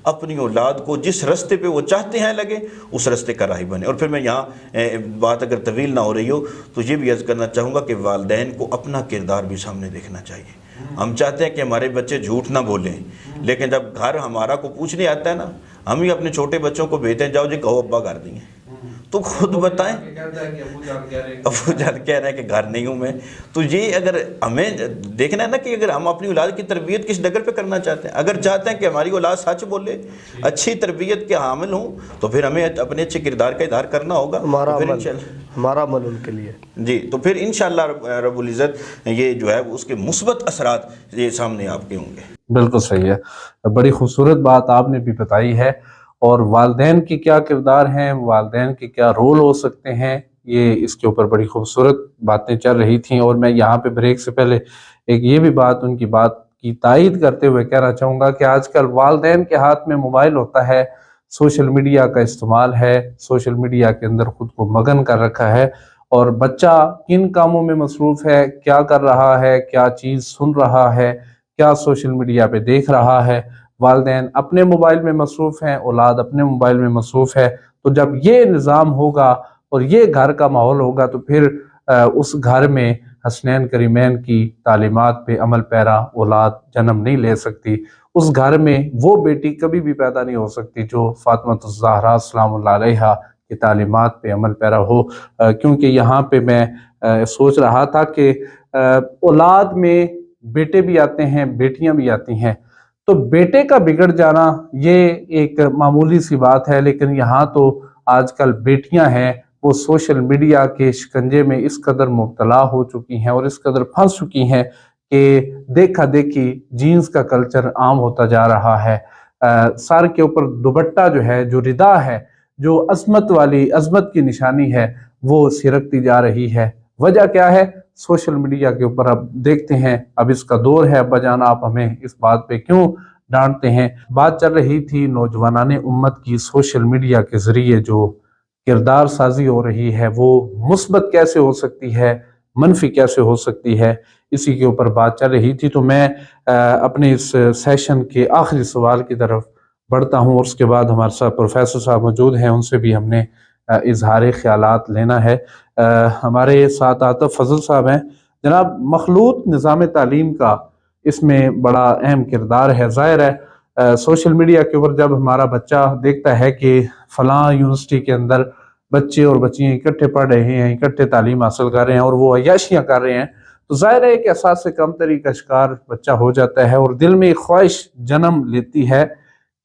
اپنی اولاد کو جس رستے پہ وہ چاہتے ہیں لگے اس رستے کا راہی بنے. اور پھر میں یہاں بات اگر طویل نہ ہو رہی ہو تو یہ بھی عرض کرنا چاہوں گا کہ والدین کو اپنا کردار بھی سامنے دیکھنا چاہیے. ہم چاہتے ہیں کہ ہمارے بچے جھوٹ نہ بولیں, لیکن جب گھر ہمارا کو پوچھنے آتا ہے نا, ہم ہی اپنے چھوٹے بچوں کو بھیجتے ہیں جاؤ جی کہو ابا گھر نہیں ہے, تو خود بتائیں ابو جان کہہ رہے ہیں کہ گھر نہیں ہوں میں. تو یہ اگر ہمیں دیکھنا ہے نا کہ اگر ہم اپنی اولاد کی تربیت کس ڈگر پہ کرنا چاہتے ہیں, اگر چاہتے ہیں کہ ہماری اولاد سچ بولے, اچھی تربیت کے حامل ہوں, تو پھر ہمیں اپنے اچھے کردار کا اظہار کرنا ہوگا. ہمارا عمل ان کے لیے جی, تو پھر انشاءاللہ رب العزت یہ جو ہے اس کے مثبت اثرات یہ سامنے آپ کے ہوں گے. بالکل صحیح ہے, بڑی خوبصورت بات آپ نے بھی بتائی ہے. اور والدین کی کیا کردار ہیں, والدین کے کیا رول ہو سکتے ہیں, یہ اس کے اوپر بڑی خوبصورت باتیں چل رہی تھیں. اور میں یہاں پہ بریک سے پہلے ایک یہ بھی بات ان کی بات کی تائید کرتے ہوئے کہنا چاہوں گا کہ آج کل والدین کے ہاتھ میں موبائل ہوتا ہے, سوشل میڈیا کا استعمال ہے, سوشل میڈیا کے اندر خود کو مگن کر رکھا ہے, اور بچہ کن کاموں میں مصروف ہے, کیا کر رہا ہے, کیا چیز سن رہا ہے, کیا سوشل میڈیا پہ دیکھ رہا ہے. والدین اپنے موبائل میں مصروف ہیں, اولاد اپنے موبائل میں مصروف ہے. تو جب یہ نظام ہوگا اور یہ گھر کا ماحول ہوگا تو پھر اس گھر میں حسنین کریمین کی تعلیمات پہ عمل پیرا اولاد جنم نہیں لے سکتی. اس گھر میں وہ بیٹی کبھی بھی پیدا نہیں ہو سکتی جو فاطمہ الزہرا سلام اللہ علیہا کی تعلیمات پہ عمل پیرا ہو. کیونکہ یہاں پہ میں سوچ رہا تھا کہ اولاد میں بیٹے بھی آتے ہیں, بیٹیاں بھی آتی ہیں, تو بیٹے کا بگڑ جانا یہ ایک معمولی سی بات ہے. لیکن یہاں تو آج کل بیٹیاں ہیں وہ سوشل میڈیا کے شکنجے میں اس قدر مبتلا ہو چکی ہیں اور اس قدر پھنس چکی ہیں کہ دیکھا دیکھی جینز کا کلچر عام ہوتا جا رہا ہے. سر کے اوپر دوپٹہ جو ہے, جو ردا ہے, جو عظمت کی نشانی ہے, وہ سرکتی جا رہی ہے. وجہ کیا ہے؟ سوشل میڈیا کے اوپر. اب دیکھتے ہیں, اب اس کا دور ہے. ابا جان آپ ہمیں اس بات پہ کیوں ڈانٹتے ہیں؟ بات چل رہی تھی نوجوانان امت کی سوشل میڈیا کے ذریعے جو کردار سازی ہو رہی ہے وہ مثبت کیسے ہو سکتی ہے، منفی کیسے ہو سکتی ہے، اسی کے اوپر بات چل رہی تھی۔ تو میں اپنے اس سیشن کے آخری سوال کی طرف بڑھتا ہوں، اور اس کے بعد ہمارے ساتھ پروفیسر صاحب موجود ہیں، ان سے بھی ہم نے اظہار خیالات لینا ہے۔ ہمارے ساتھ عاطف فضل صاحب ہیں۔ جناب، مخلوط نظام تعلیم کا اس میں بڑا اہم کردار ہے۔ ظاہر ہے سوشل میڈیا کے اوپر جب ہمارا بچہ دیکھتا ہے کہ فلاں یونیورسٹی کے اندر بچے اور بچیاں اکٹھے پڑھ رہے ہیں، اکٹھے تعلیم حاصل کر رہے ہیں اور وہ عیاشیاں کر رہے ہیں، تو ظاہر ہے ایک احساس کمتری کا شکار بچہ ہو جاتا ہے، اور دل میں ایک خواہش جنم لیتی ہے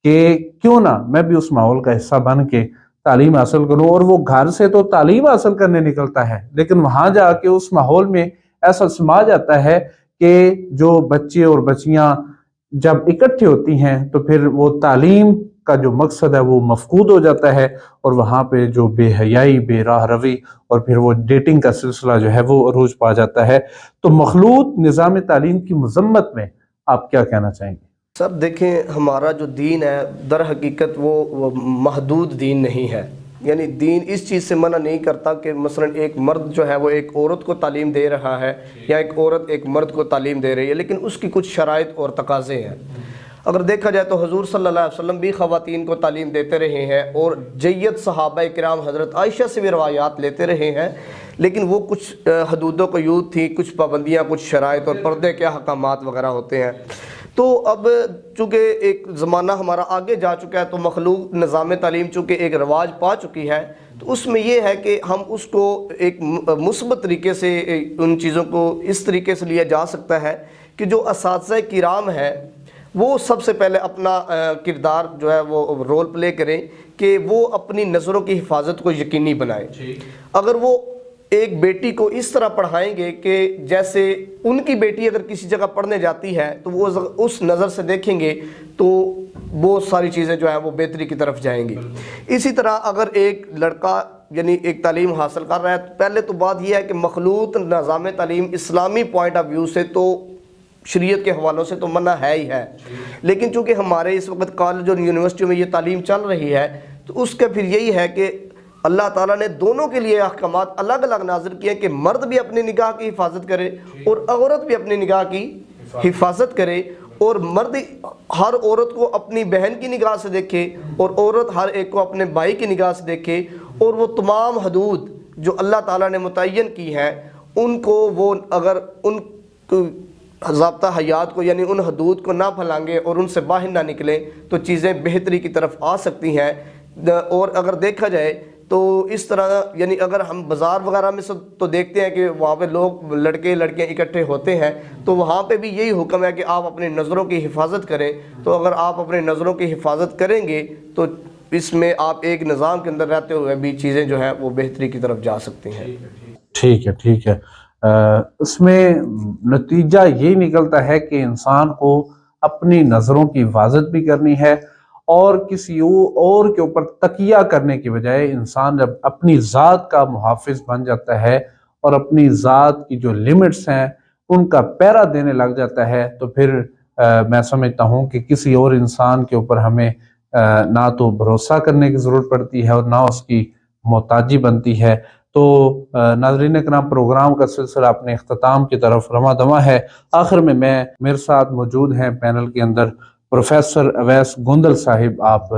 کہ کیوں نہ میں بھی اس ماحول کا حصہ بن کے تعلیم حاصل کروں۔ اور وہ گھر سے تو تعلیم حاصل کرنے نکلتا ہے، لیکن وہاں جا کے اس ماحول میں ایسا سما جاتا ہے کہ جو بچے اور بچیاں جب اکٹھے ہوتی ہیں تو پھر وہ تعلیم کا جو مقصد ہے وہ مفقود ہو جاتا ہے، اور وہاں پہ جو بے حیائی، بے راہ روی اور پھر وہ ڈیٹنگ کا سلسلہ جو ہے وہ عروج پا جاتا ہے۔ تو مخلوط نظام تعلیم کی مذمت میں آپ کیا کہنا چاہیں گے؟ سر دیکھیں، ہمارا جو دین ہے در حقیقت وہ محدود دین نہیں ہے۔ یعنی دین اس چیز سے منع نہیں کرتا کہ مثلا ایک مرد جو ہے وہ ایک عورت کو تعلیم دے رہا ہے یا ایک عورت ایک مرد کو تعلیم دے رہی ہے، لیکن اس کی کچھ شرائط اور تقاضے ہیں۔ اگر دیکھا جائے تو حضور صلی اللہ علیہ وسلم بھی خواتین کو تعلیم دیتے رہے ہیں، اور جید صحابہ کرام حضرت عائشہ سے بھی روایات لیتے رہے ہیں، لیکن وہ کچھ حدود و قیود تھی، کچھ پابندیاں، کچھ شرائط اور پردے کے احکامات وغیرہ ہوتے ہیں۔ تو اب چونکہ ایک زمانہ ہمارا آگے جا چکا ہے، تو مخلوق نظام تعلیم چونکہ ایک رواج پا چکی ہے، تو اس میں یہ ہے کہ ہم اس کو ایک مثبت طریقے سے ان چیزوں کو اس طریقے سے لیا جا سکتا ہے کہ جو اساتذہ کرام ہیں وہ سب سے پہلے اپنا کردار جو ہے وہ رول پلے کریں کہ وہ اپنی نظروں کی حفاظت کو یقینی بنائیں۔ اگر وہ ایک بیٹی کو اس طرح پڑھائیں گے کہ جیسے ان کی بیٹی اگر کسی جگہ پڑھنے جاتی ہے تو وہ اس نظر سے دیکھیں گے تو بہت ساری چیزیں جو ہیں وہ بہتری کی طرف جائیں گی۔ اسی طرح اگر ایک لڑکا یعنی ایک تعلیم حاصل کر رہا ہے، پہلے تو بات یہ ہے کہ مخلوط نظام تعلیم اسلامی پوائنٹ آف ویو سے تو شریعت کے حوالوں سے تو منع ہے ہی ہے، لیکن چونکہ ہمارے اس وقت کالج اور یونیورسٹیوں میں یہ تعلیم چل رہی ہے، تو اس کا پھر یہی ہے کہ اللہ تعالیٰ نے دونوں کے لیے احکامات الگ الگ نازل کیے کہ مرد بھی اپنی نگاہ کی حفاظت کرے اور عورت بھی اپنی نگاہ کی حفاظت کرے، اور مرد ہر عورت کو اپنی بہن کی نگاہ سے دیکھے اور عورت ہر ایک کو اپنے بھائی کی نگاہ سے دیکھے، اور وہ تمام حدود جو اللہ تعالیٰ نے متعین کی ہیں ان کو وہ اگر ان ضابطہ حیات کو یعنی ان حدود کو نہ پھلانگے اور ان سے باہر نہ نکلیں تو چیزیں بہتری کی طرف آ سکتی ہیں۔ اور اگر دیکھا جائے تو اس طرح یعنی اگر ہم بازار وغیرہ میں سے تو دیکھتے ہیں کہ وہاں پہ لوگ لڑکے لڑکیاں اکٹھے ہوتے ہیں، تو وہاں پہ بھی یہی حکم ہے کہ آپ اپنی نظروں کی حفاظت کریں۔ تو اگر آپ اپنی نظروں کی حفاظت کریں گے تو اس میں آپ ایک نظام کے اندر رہتے ہوئے بھی چیزیں جو ہیں وہ بہتری کی طرف جا سکتی ہیں۔ ٹھیک ہے، ٹھیک ہے۔ اس میں نتیجہ یہی نکلتا ہے کہ انسان کو اپنی نظروں کی حفاظت بھی کرنی ہے، اور کسی اور کے اوپر تکیہ کرنے کی بجائے انسان جب اپنی ذات کا محافظ بن جاتا ہے اور اپنی ذات کی جو لمٹس ہیں ان کا پہرا دینے لگ جاتا ہے، تو پھر میں سمجھتا ہوں کہ کسی اور انسان کے اوپر ہمیں نہ تو بھروسہ کرنے کی ضرورت پڑتی ہے اور نہ اس کی محتاجی بنتی ہے۔ تو ناظرین اکرام، پروگرام کا سلسلہ اپنے اختتام کی طرف رواں دواں ہے۔ آخر میں میرے ساتھ موجود ہیں پینل کے اندر پروفیسر اویس گوندل صاحب۔ آپ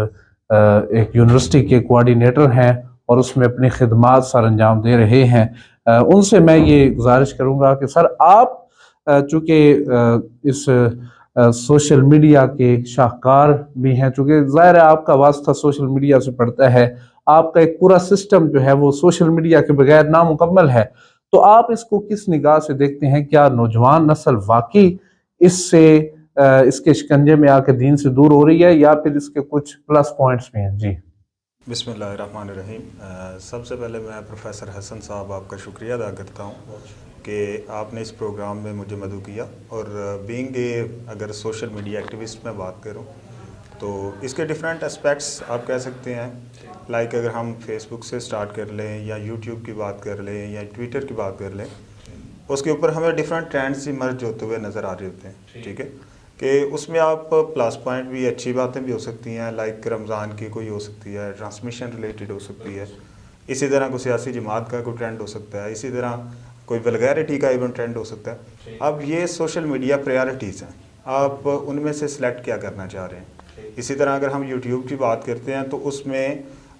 ایک یونیورسٹی کے کوارڈینیٹر ہیں اور اس میں اپنی خدمات سر انجام دے رہے ہیں۔ ان سے میں یہ گزارش کروں گا کہ سر آپ چونکہ اس سوشل میڈیا کے شاہکار بھی ہیں، چونکہ ظاہر ہے آپ کا واسطہ سوشل میڈیا سے پڑتا ہے، آپ کا ایک پورا سسٹم جو ہے وہ سوشل میڈیا کے بغیر نامکمل ہے، تو آپ اس کو کس نگاہ سے دیکھتے ہیں؟ کیا نوجوان نسل واقعی اس کے شکنجے میں آ کے دین سے دور ہو رہی ہے، یا پھر اس کے کچھ پلس پوائنٹس بھی ہیں؟ جی بسم اللہ الرحمن الرحیم۔ سب سے پہلے میں پروفیسر حسن صاحب آپ کا شکریہ ادا کرتا ہوں کہ آپ نے اس پروگرام میں مجھے مدعو کیا، اور بینگ اے اگر سوشل میڈیا ایکٹیوسٹ میں بات کروں تو اس کے ڈیفرنٹ اسپیکٹس آپ کہہ سکتے ہیں، لائک اگر ہم فیس بک سے سٹارٹ کر لیں یا یوٹیوب کی بات کر لیں یا ٹویٹر کی بات کر لیں، اس کے اوپر ہمیں ڈیفرنٹ ٹرینڈس ایمرج ہوتے ہوئے نظر آ رہے ہوتے ہیں، ٹھیک ہے، کہ اس میں آپ پلس پوائنٹ بھی، اچھی باتیں بھی ہو سکتی ہیں، لائک رمضان کی کوئی ہو سکتی ہے، ٹرانسمیشن ریلیٹڈ ہو سکتی ہے، اسی طرح کوئی سیاسی جماعت کا کوئی ٹرینڈ ہو سکتا ہے، اسی طرح کوئی ولگیرٹی کا ایون ٹرینڈ ہو سکتا ہے۔ اب یہ سوشل میڈیا پریارٹیز ہیں، آپ ان میں سے سلیکٹ کیا کرنا چاہ رہے ہیں۔ اسی طرح اگر ہم یوٹیوب کی بات کرتے ہیں تو اس میں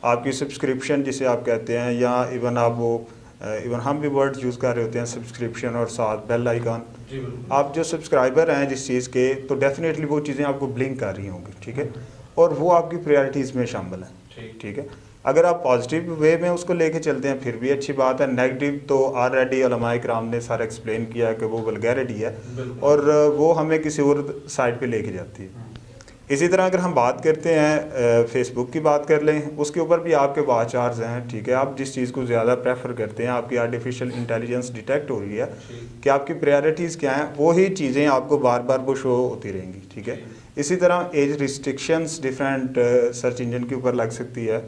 آپ کی سبسکرپشن جسے آپ کہتے ہیں، یا ایون آپ وہ ایون ہم بھی ورڈ یوز کر رہے ہوتے ہیں سبسکرپشن اور ساتھ بیل آئیکن، آپ جو سبسکرائبر ہیں جس چیز کے، تو ڈیفینیٹلی وہ چیزیں آپ کو بلنک کر رہی ہوں گی، ٹھیک ہے، اور وہ آپ کی پریارٹیز میں شامل ہیں، ٹھیک ہے۔ اگر آپ پازیٹیو وے میں اس کو لے کے چلتے ہیں پھر بھی اچھی بات ہے، نیگیٹو تو آلریڈی علماء کرام نے سارا ایکسپلین کیا ہے کہ وہ ولگیرٹی ہے اور وہ ہمیں کسی اور سائڈ پہ لے کے جاتی ہے۔ اسی طرح اگر ہم بات کرتے ہیں فیس بک کی بات کر لیں، اس کے اوپر بھی آپ کے واچ آورز ہیں، ٹھیک ہے، آپ جس چیز کو زیادہ پریفر کرتے ہیں، آپ کی آرٹیفیشیل انٹیلیجنس ڈیٹیکٹ ہو رہی ہے کہ آپ کی پریارٹیز کیا ہیں، وہی چیزیں آپ کو بار بار وہ شو ہوتی رہیں گی، ٹھیک ہے۔ اسی طرح age restrictions different search engine کے اوپر لگ سکتی ہے،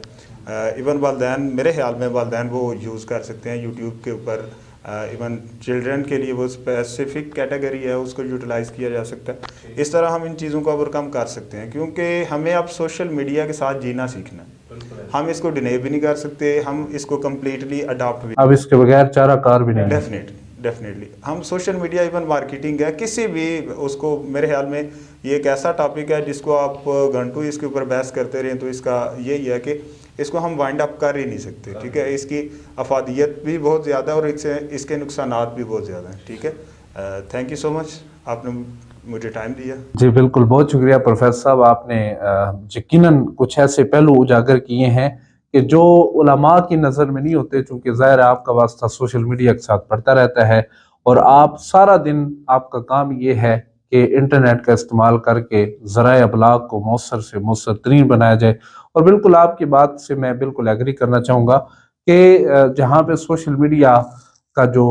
ایون والدین، میرے خیال میں والدین وہ یوز کر سکتے ہیں یوٹیوب کے اوپر، ایون چلڈرن کے لیے وہ اسپیسیفک کیٹیگری ہے، اس کو یوٹیلائز کیا جا سکتا ہے۔ اس طرح ہم ان چیزوں کو اوور کم کر سکتے ہیں، کیونکہ ہمیں اب سوشل میڈیا کے ساتھ جینا سیکھنا ہے، ہم اس کو ڈینائی بھی نہیں کر سکتے، ہم اس کو کمپلیٹلی اڈاپٹ بھی، اب اس کے بغیر چارہ کار بھی نہیں۔ ڈیفینیٹلی ہم سوشل میڈیا ایون مارکیٹنگ ہے، کسی بھی اس کو، میرے خیال میں یہ ایک ایسا ٹاپک ہے جس کو آپ گھنٹوں اس کے اوپر بحث کرتے رہیں تو اس کا یہی ہے کہ اس کو ہم وائنڈ اپ کر ہی نہیں سکتے، ٹھیک ہے۔ اس کی افادیت بھی بہت زیادہ ہے اور اس کے نقصانات بھی بہت زیادہ ہیں، ٹھیک ہے۔ تھینک یو سو مچ، آپ نے مجھے ٹائم دیا۔ جی بالکل، بہت شکریہ پروفیسر صاحب، آپ نے یقیناً کچھ ایسے پہلو اجاگر کیے ہیں کہ جو علماء کی نظر میں نہیں ہوتے، چونکہ ظاہر ہے آپ کا واسطہ سوشل میڈیا کے ساتھ پڑتا رہتا ہے اور آپ سارا دن، آپ کا کام یہ ہے کہ انٹرنیٹ کا استعمال کر کے ذرائع ابلاغ کو مؤثر سے مؤثر ترین بنایا جائے۔ اور بالکل آپ کی بات سے میں بالکل ایگری کرنا چاہوں گا کہ جہاں پہ سوشل میڈیا کا جو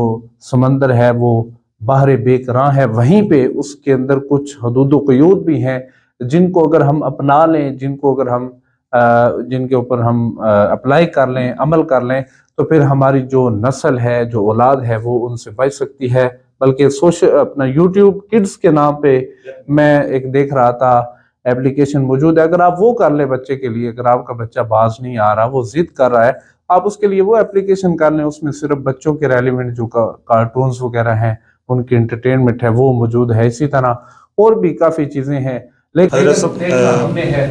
سمندر ہے وہ بحر بے کراں ہے، وہیں پہ اس کے اندر کچھ حدود و قیود بھی ہیں جن کو اگر ہم اپنا لیں، جن کے اوپر ہم اپلائی کر لیں، عمل کر لیں، تو پھر ہماری جو نسل ہے، جو اولاد ہے، وہ ان سے بچ سکتی ہے۔ بلکہ اپنا یوٹیوب کڈز کے نام پہ میں ایک دیکھ رہا تھا ایپلیکیشن موجود ہے، اگر آپ وہ کر لیں بچے کے لیے، اگر آپ کا بچہ باز نہیں آ رہا، وہ ضد کر رہا ہے، آپ اس کے لیے وہ ایپلیکیشن کر لیں، اس میں صرف بچوں کے ریلیونٹ جو کارٹونز وغیرہ ہیں، ان کی انٹرٹینمنٹ ہے، وہ موجود ہے۔ اسی طرح اور بھی کافی چیزیں ہیں، لیکن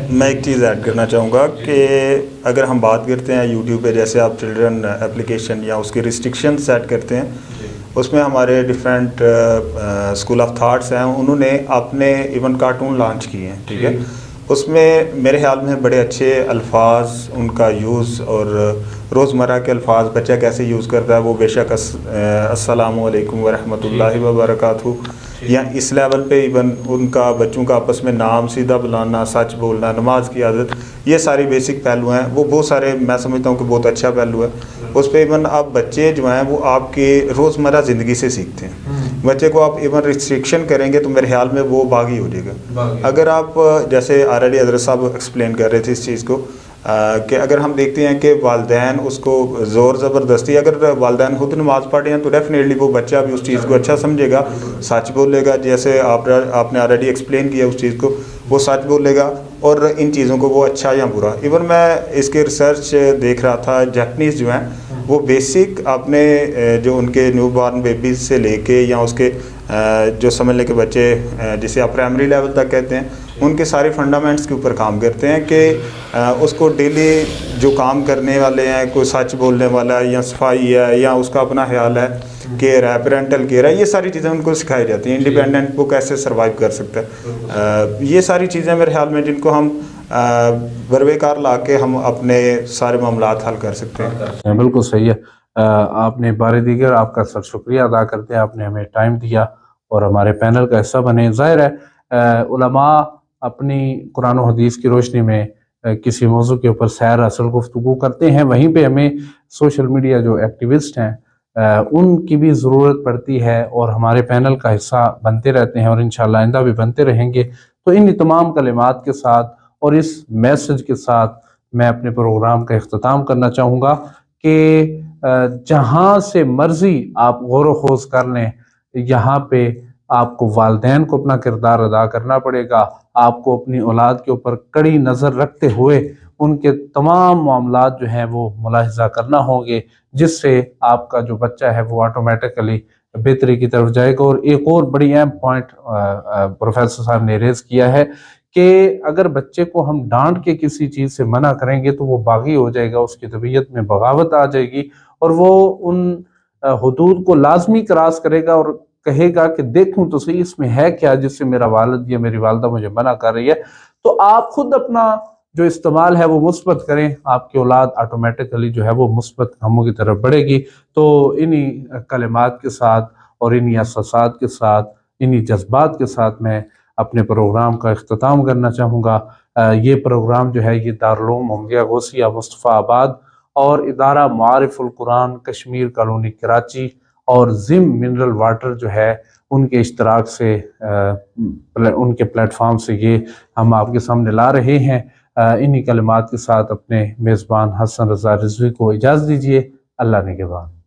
میں ایک چیز ایڈ کرنا چاہوں گا کہ اگر ہم بات کرتے ہیں یوٹیوب پہ، جیسے آپ چلڈرن ایپلیکیشن یا اس کی ریسٹرکشن سیٹ کرتے ہیں، اس میں ہمارے ڈفرینٹ اسکول آف تھاٹس ہیں، انہوں نے اپنے ایون کارٹون لانچ کیے ہیں، ٹھیک ہے۔ اس میں میرے خیال میں بڑے اچھے الفاظ ان کا یوز اور روزمرہ کے الفاظ بچہ کیسے یوز کرتا ہے وہ بے شک السلام علیکم ورحمۃ اللہ وبرکاتہ، یا اس لیول پہ ایون ان کا بچوں کا آپس میں نام سیدھا بلانا، سچ بولنا، نماز کی عادت، یہ ساری بیسک پہلو ہیں، وہ بہت سارے میں سمجھتا ہوں کہ بہت اچھا پہلو ہے۔ اس پہ ایون آپ بچے جو ہیں وہ آپ کے روزمرہ زندگی سے سیکھتے ہیں۔ بچے کو آپ ایون ریسٹرکشن کریں گے تو میرے خیال میں وہ باغی ہو جائے گا۔ اگر آپ جیسے آلریڈی حضرت صاحب ایکسپلین کر رہے تھے اس چیز کو کہ اگر ہم دیکھتے ہیں کہ والدین اس کو زور زبردستی، اگر والدین خود نماز پڑھے ہیں تو ڈیفینیٹلی وہ بچہ بھی اس چیز کو اچھا سمجھے گا، سچ بولے گا، جیسے آپ نے آلریڈی ایکسپلین کیا اس چیز کو، وہ سچ بولے گا اور ان چیزوں کو وہ اچھا یا برا۔ ایون میں اس کے ریسرچ دیکھ رہا تھا، جیپنیز جو ہیں وہ بیسک اپنے جو ان کے نیو بارن بیبیز سے لے کے یا اس کے جو سمجھ لے کے بچے جسے آپ پرائمری لیول تک کہتے ہیں، ان کے سارے فنڈامنٹس کے اوپر کام کرتے ہیں کہ اس کو ڈیلی جو کام کرنے والے ہیں، کوئی سچ بولنے والا ہے یا صفائی ہے یا اس کا اپنا خیال ہے، کیئر ہے، پیرنٹل کیئر ہے، یہ ساری چیزیں ان کو سکھائی جاتی ہیں۔ انڈیپینڈنٹ وہ کیسے سروائیو کر سکتا ہے، یہ ساری چیزیں میرے خیال میں جن کو ہم بروے کار لا کے ہم اپنے سارے معاملات حل کر سکتے ہیں۔ بالکل صحیح ہے، آپ نے بار دیگر آپ کا سر شکریہ ادا کرتے ہیں، آپ نے ہمیں ٹائم دیا اور ہمارے پینل کا حصہ بنے۔ ظاہر ہے علماء اپنی قرآن و حدیث کی روشنی میں کسی موضوع کے اوپر سیر اصل گفتگو کرتے ہیں، وہیں پہ ہمیں سوشل میڈیا جو ایکٹیوسٹ ہیں ان کی بھی ضرورت پڑتی ہے اور ہمارے پینل کا حصہ بنتے رہتے ہیں اور انشاءاللہ آئندہ بھی بنتے رہیں گے۔ تو ان تمام کلمات کے ساتھ اور اس میسج کے ساتھ میں اپنے پروگرام کا اختتام کرنا چاہوں گا کہ جہاں سے مرضی آپ غور و خوض کر لیں، یہاں پہ آپ کو والدین کو اپنا کردار ادا کرنا پڑے گا، آپ کو اپنی اولاد کے اوپر کڑی نظر رکھتے ہوئے ان کے تمام معاملات جو ہیں وہ ملاحظہ کرنا ہوں گے، جس سے آپ کا جو بچہ ہے وہ آٹومیٹکلی بہتری کی طرف جائے گا۔ اور ایک اور بڑی اہم پوائنٹ پروفیسر صاحب نے ریز کیا ہے کہ اگر بچے کو ہم ڈانٹ کے کسی چیز سے منع کریں گے تو وہ باغی ہو جائے گا، اس کی طبیعت میں بغاوت آ جائے گی اور وہ ان حدود کو لازمی کراس کرے گا اور کہے گا کہ دیکھوں تو صحیح اس میں ہے کیا جس سے میرا والد یا میری والدہ مجھے منع کر رہی ہے۔ تو آپ خود اپنا جو استعمال ہے وہ مثبت کریں، آپ کی اولاد آٹومیٹکلی جو ہے وہ مثبت کاموں کی طرف بڑھے گی۔ تو انہی کلمات کے ساتھ اور انہی احساسات کے ساتھ، انہی جذبات کے ساتھ میں اپنے پروگرام کا اختتام کرنا چاہوں گا۔ یہ پروگرام جو ہے یہ دارالعلوم محمدیہ غوثیہ مصطفیٰ آباد اور ادارہ معارف القرآن کشمیر کالونی کراچی اور زم منرل واٹر جو ہے ان کے اشتراک سے ان کے پلیٹ فارم سے یہ ہم آپ کے سامنے لا رہے ہیں۔ انہی کلمات کے ساتھ اپنے میزبان حسن رضا رضوی کو اجازت دیجیے۔ اللہ نگہبان۔